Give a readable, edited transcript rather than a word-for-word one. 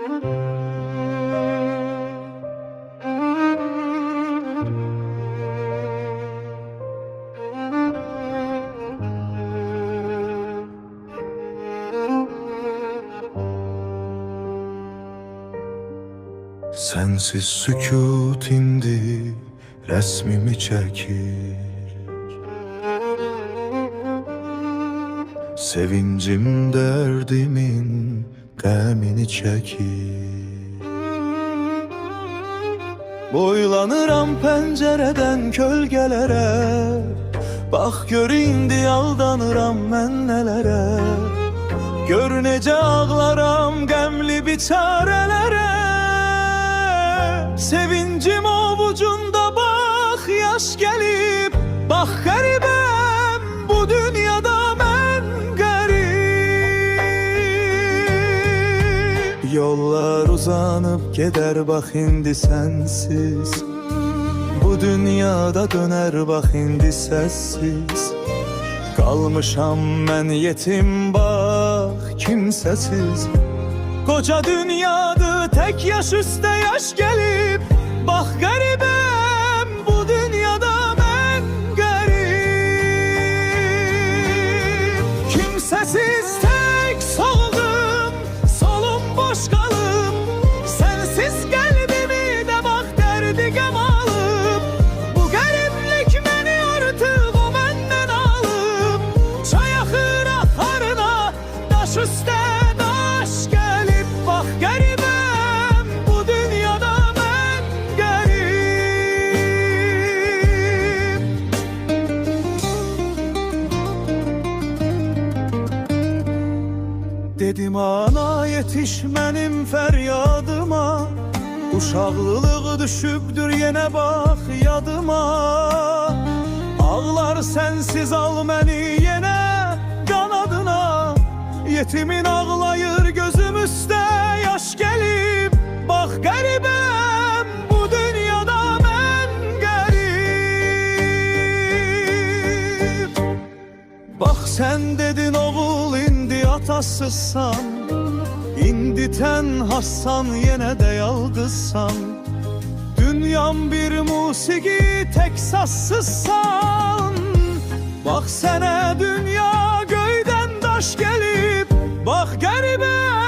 Sensiz sükut indi resmimi çekir. Sevincim derdimin qəmini çekir. Boylanıram pəncərədən kölgələrə, bax gör indi aldanıram mən nələrə. Gör necə ağlaram qəmli biçarələrə. Sevincim ovucunda bax yaş gelip, bax qəribəm bu dünyada mən qərib. Yollar uzanıb gedər bax indi sensiz, bu dünyada döner bax indi səssiz. Qalmışam mən yetim bax kimsəsiz. Koca dünyadı tek yaş üstte yaş gelip, bak garibim bu dünyada ben garip. Kimsesiz tek soldum, solum boş kalıp, sensiz kalbimi de bak derdi gam alıp. Bu gariplik beni artık o benden alıp, çay akır ahırına taş üstte taş gelip, bak garibim bu dünyada ben garip. Dedim ana yetiş benim feryadıma, uşaqlılıq düşübdür yine bak yadıma. Ağlar sensiz al beni yine kanadına. Yetimin ağlayır gözüm üstte yaş gelip, bak garibim bu dünyada ben garip. Bak sen dedin oğul indi atasızsan, indi tenhasan yine de yalgızsan. Dünyam bir musiki tek sassızsan. Bak sene dünya göyden taş gelip, bak garibim